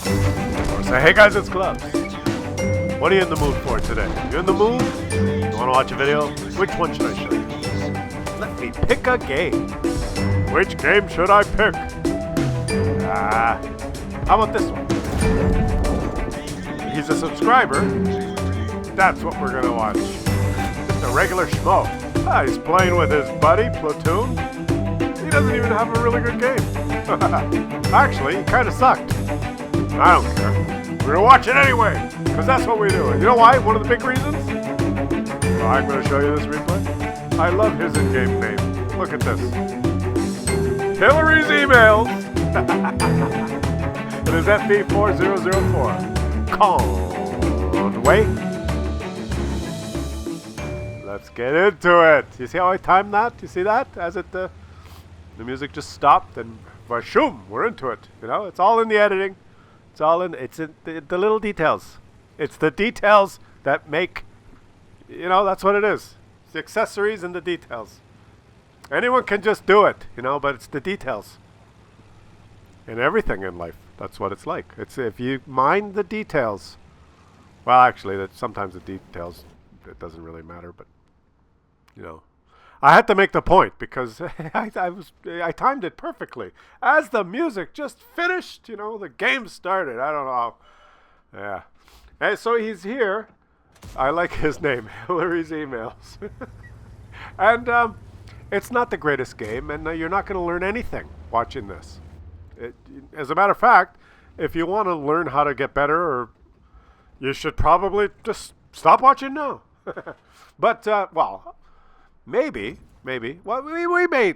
Or say, hey guys, it's Claus. What are you in the mood for today? You in the mood? You want to watch a video? Which one should I show you? Let me pick a game. Which game should I pick? How about this one? He's a subscriber. That's what we're gonna watch. The regular schmo. He's playing with his buddy, Platoon. He doesn't even have a really good game. Actually, he kind of sucked. I don't care. We're gonna watch it anyway, because that's what we do. You know why? One of the big reasons? Well, I'm gonna show you this replay. I love his in-game name. Look at this. Hillary's emails. It is FB4004. Conway. Let's get into it. You see how I timed that? You see that? As it the music just stopped and vashoom, we're into it. You know, it's all in the editing. It's all in. It's in the little details. It's the details that make. You know, that's what it is. It's the accessories and the details. Anyone can just do it, you know, but it's the details. In everything in life, that's what it's like. It's if you mind the details. Well, actually, that sometimes the details, it doesn't really matter, but you know, I had to make the point because I timed it perfectly. As the music just finished, you know, the game started. I don't know. Yeah. And so he's here. I like his name, Hillary's Emails. And it's not the greatest game, and you're not going to learn anything watching this. As a matter of fact, if you want to learn how to get better, or you should probably just stop watching now. But, well, maybe. Well, we may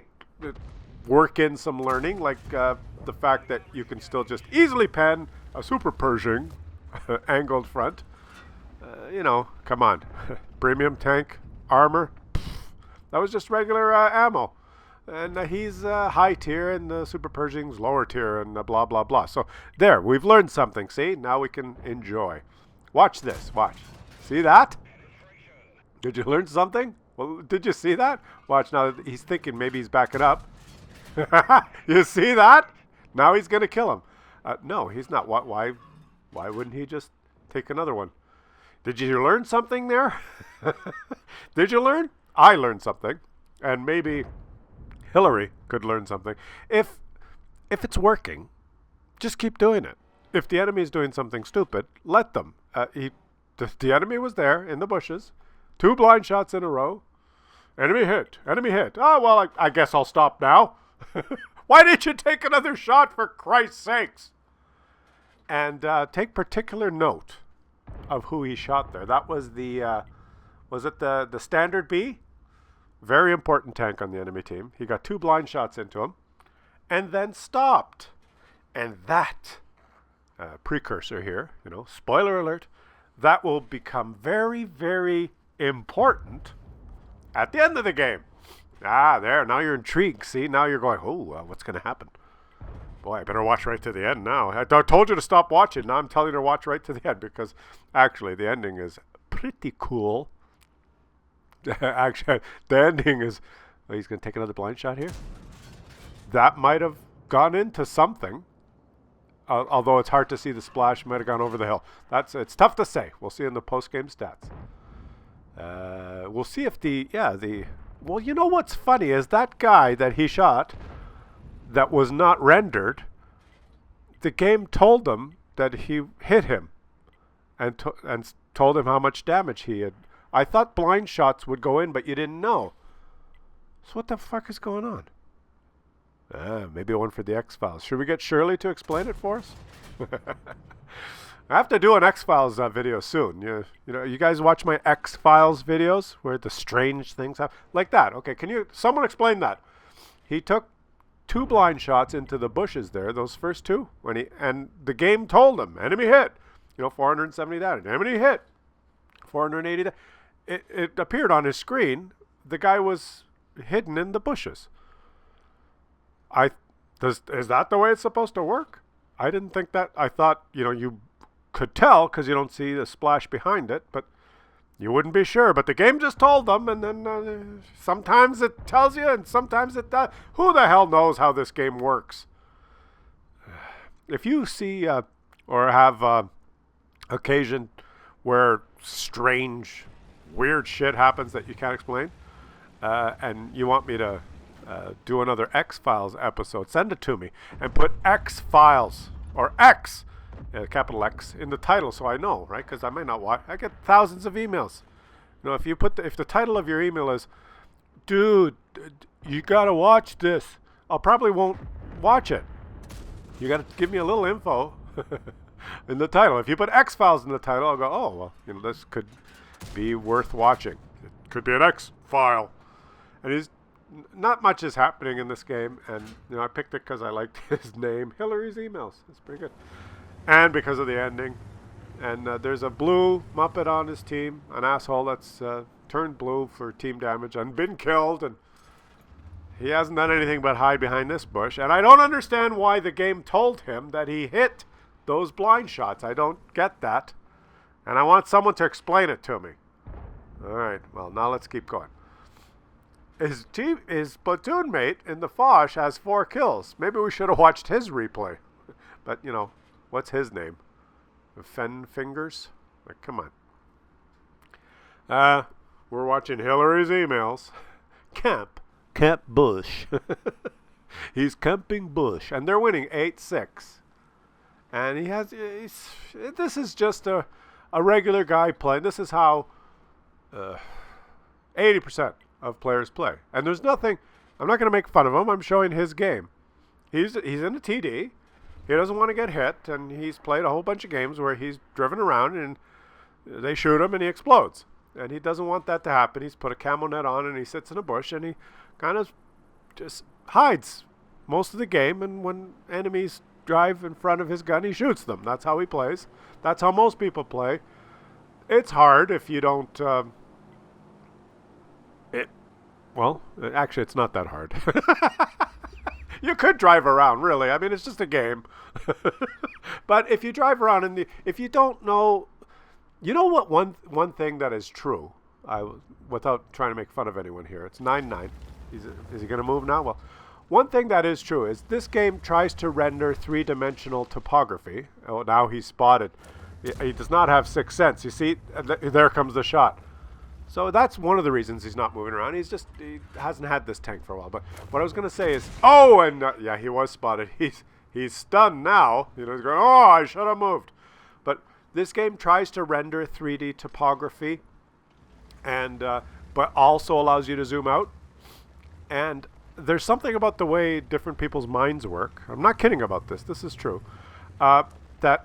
work in some learning, like the fact that you can still just easily pen a Super Pershing angled front. You know, come on. Premium tank, armor. That was just regular ammo. And he's high tier, and the Super Pershing's lower tier, and blah, blah, blah. So, there, we've learned something, see? Now we can enjoy. Watch this, watch. See that? Did you learn something? Well, did you see that? Watch, now he's thinking maybe he's backing up. You see that? Now he's going to kill him. No, he's not. Why wouldn't he just take another one? Did you learn something there? Did you learn? I learned something. And maybe Hillary could learn something. If it's working, just keep doing it. If the enemy is doing something stupid, let them. The enemy was there in the bushes. 2 blind shots in a row. Enemy hit. Oh, well, I guess I'll stop now. Why didn't you take another shot, for Christ's sakes? And take particular note of who he shot there. That was was it the Standard B? Very important tank on the enemy team. He got 2 blind shots into him and then stopped. And that precursor here, you know, spoiler alert, that will become very, very important at the end of the game. There, now you're intrigued. See, now you're going, what's going to happen? Boy, I better watch right to the end now. I told you to stop watching. Now I'm telling you to watch right to the end, because actually the ending is pretty cool. Actually, the ending is... Oh, he's going to take another blind shot here? That might have gone into something. Although it's hard to see, the splash might have gone over the hill. It's tough to say. We'll see in the post-game stats. We'll see if well, you know what's funny is that guy that he shot that was not rendered, the game told him that he hit him and told him how much damage he had. I thought blind shots would go in, but you didn't know. So what the fuck is going on? Maybe one for the X-Files. Should we get Shirley to explain it for us? I have to do an X-Files video soon. You know, you guys watch my X-Files videos where the strange things happen? Like that. Okay, someone explain that? He took 2 blind shots into the bushes there, those first 2, and the game told him, enemy hit. You know, 470 damage. Enemy hit. 480 damage. It appeared on his screen. The guy was hidden in the bushes. Is that the way it's supposed to work? I didn't think that. I thought, you know, you could tell because you don't see the splash behind it, but you wouldn't be sure. But the game just told them, and then sometimes it tells you, and sometimes it does. Who the hell knows how this game works? If you see or have occasion where strange, weird shit happens that you can't explain, and you want me to do another X-Files episode, send it to me and put X-Files or X, capital X, in the title so I know, right? Because I might not watch. I get thousands of emails. You know, if you put if the title of your email is, dude, you gotta watch this, I'll probably won't watch it. You gotta give me a little info in the title. If you put X-Files in the title, I'll go, oh, well, you know, this could be worth watching. It could be an X-File. And not much is happening in this game, and you know, I picked it because I liked his name, Hillary's Emails. It's pretty good. And because of the ending. And there's a blue Muppet on his team, an asshole that's turned blue for team damage and been killed, and he hasn't done anything but hide behind this bush. And I don't understand why the game told him that he hit those blind shots. I don't get that. And I want someone to explain it to me. All right, well, now let's keep going. His platoon mate in the Foch has 4 kills. Maybe we should have watched his replay. But, you know, what's his name? Fen Fingers? Like, come on. We're watching Hillary's Emails. Camp Bush. He's camping Bush. And they're winning 8-6. And this is just a regular guy playing. This is how 80% of players play. And there's nothing, I'm not going to make fun of him. I'm showing his game. He's in a TD. He doesn't want to get hit, and he's played a whole bunch of games where he's driven around and they shoot him and he explodes. And he doesn't want that to happen. He's put a camo net on and he sits in a bush and he kind of just hides most of the game. And when enemies drive in front of his gun, he shoots them. That's how he plays. That's how most people play. It's hard if you don't... Well, actually, it's not that hard. You could drive around, really. I mean, it's just a game. But if you drive around and if you don't know, you know what? One thing that is true, without trying to make fun of anyone here, it's 9-9. Is he going to move now? Well, one thing that is true is this game tries to render 3-dimensional topography. Oh, now he's spotted. He does not have 6th sense. You see, there comes the shot. So that's one of the reasons he's not moving around. He hasn't had this tank for a while. But what I was going to say is, oh, and yeah, he was spotted. He's stunned now. You know, he's going, oh, I should have moved. But this game tries to render 3D topography, and but also allows you to zoom out. And there's something about the way different people's minds work. I'm not kidding about this. This is true. That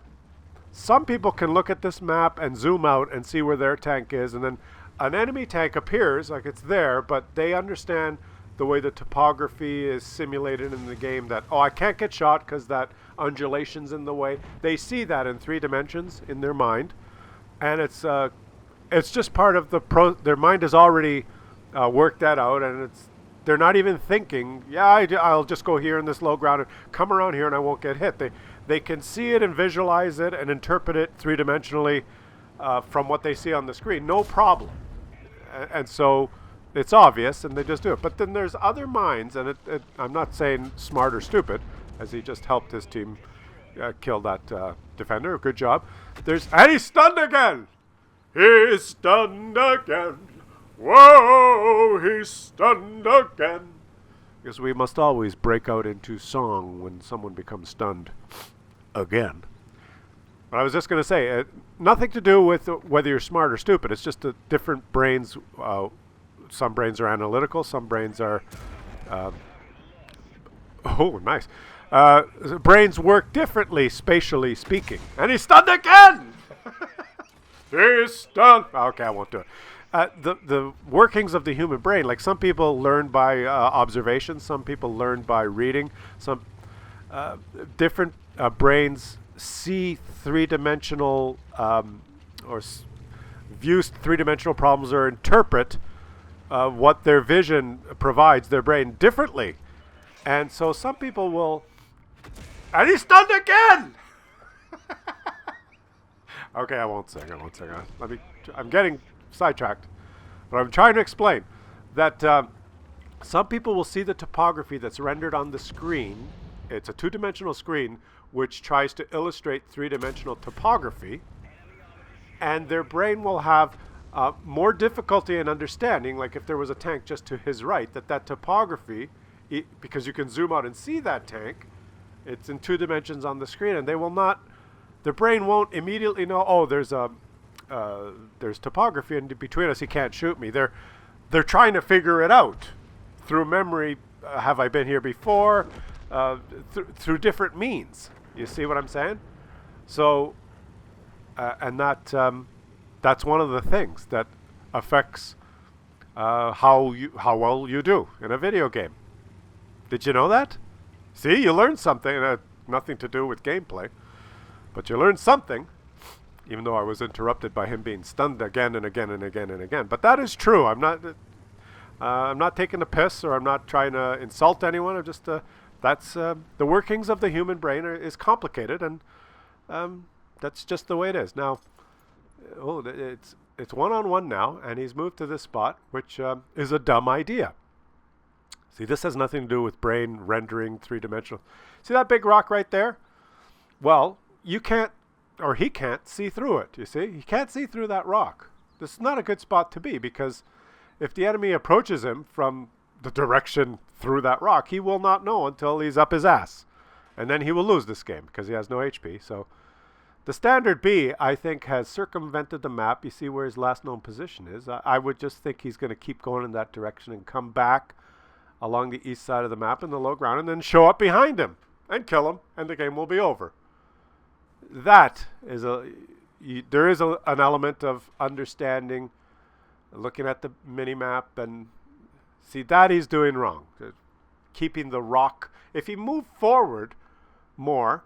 some people can look at this map and zoom out and see where their tank is, and then an enemy tank appears like it's there, but they understand the way the topography is simulated in the game that, oh, I can't get shot because that undulation's in the way. They see that in 3 dimensions in their mind, and it's just part of their mind has already worked that out, and they're not even thinking, yeah, I'll just go here in this low ground and come around here and I won't get hit. They can see it and visualize it and interpret it 3-dimensionally from what they see on the screen. No problem. And so it's obvious, and they just do it. But then there's other minds, and I'm not saying smart or stupid, as he just helped his team kill that defender. Good job. And he's stunned again. He's stunned again. Whoa, he's stunned again. Because we must always break out into song when someone becomes stunned again. But I was just going to say, nothing to do with whether you're smart or stupid. It's just that different brains, some brains are analytical, some brains are, oh, nice. Brains work differently, spatially speaking. And he's stunned again! He's stunned! Okay, I won't do it. The workings of the human brain, like some people learn by observation, some people learn by reading, some different brains see 3-dimensional view 3-dimensional problems or interpret what their vision provides their brain differently. And so some people will, and he's stunned again! Okay, I won't sing. I'm getting sidetracked. But I'm trying to explain that some people will see the topography that's rendered on the screen. It's a 2-dimensional screen which tries to illustrate three-dimensional topography, and their brain will have more difficulty in understanding, like if there was a tank just to his right, that topography, because you can zoom out and see that tank, it's in 2 dimensions on the screen, and their brain won't immediately know, oh, there's topography in between us, he can't shoot me. They're trying to figure it out through memory. Have I been here before? Through different means. You see what I'm saying? So, and that's one of the things that affects how well you do in a video game. Did you know that? See, you learned something. Nothing to do with gameplay, but you learned something. Even though I was interrupted by him being stunned again and again and again and again. But that is true. I'm not taking a piss, or I'm not trying to insult anyone. I'm just that's the workings of the human brain is complicated, and that's just the way it is. Now, it's one-on-one now, and he's moved to this spot, which is a dumb idea. See, this has nothing to do with brain rendering three-dimensional. See that big rock right there? Well, you can't, or he can't see through it, you see? He can't see through that rock. This is not a good spot to be, because if the enemy approaches him from the direction through that rock, he will not know until he's up his ass. And then he will lose this game, because he has no HP. So the standard B, I think, has circumvented the map. You see where his last known position is. I would just think he's going to keep going in that direction and come back along the east side of the map in the low ground, and then show up behind him and kill him, and the game will be over. That is there is an element of understanding, looking at the mini-map, and see that he's doing wrong. Keeping the rock. If he moved forward more,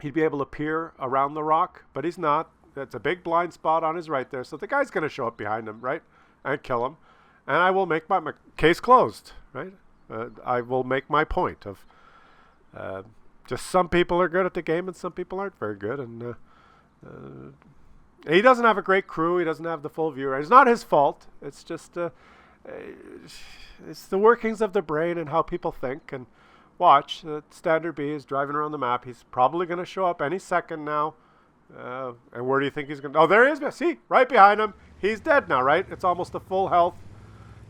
he'd be able to peer around the rock, but he's not. That's a big blind spot on his right there, so the guy's going to show up behind him, right, and kill him. And I will make my case closed, right? I will make my point of just some people are good at the game and some people aren't very good. And he doesn't have a great crew. He doesn't have the full view. It's not his fault. It's just it's the workings of the brain and how people think. And watch, Standard B is driving around the map. He's probably going to show up any second now. And where do you think he's going to... Oh, there he is. See, right behind him. He's dead now, right? It's almost a full health.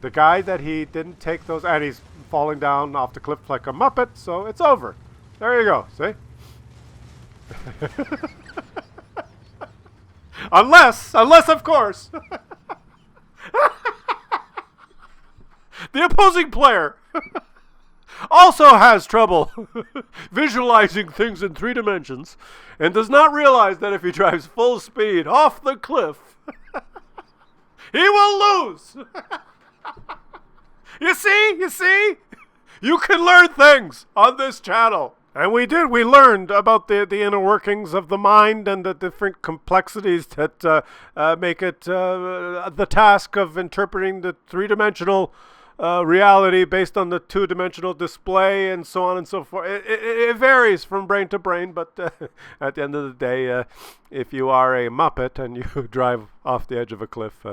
The guy that he didn't take those... And he's falling down off the cliff like a Muppet, so it's over. There you go, see? unless, of course, the opposing player also has trouble visualizing things in 3 dimensions and does not realize that if he drives full speed off the cliff, he will lose. You see? You can learn things on this channel. And we did. We learned about the inner workings of the mind and the different complexities that make it the task of interpreting the 3-dimensional reality based on the 2-dimensional display and so on and so forth. It varies from brain to brain, but at the end of the day, if you are a Muppet and you drive off the edge of a cliff,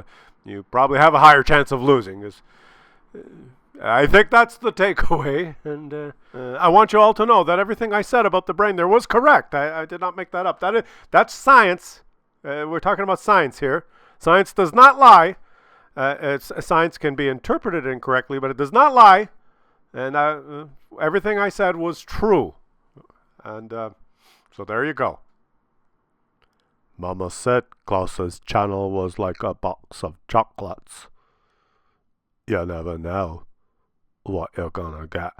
you probably have a higher chance of losing. I think that's the takeaway, and I want you all to know that everything I said about the brain there was correct. I did not make that up. That's science. We're talking about science here. Science does not lie. Science can be interpreted incorrectly, but it does not lie. And everything I said was true. And so there you go. Mama said Claus's channel was like a box of chocolates. You never know what you're gonna get.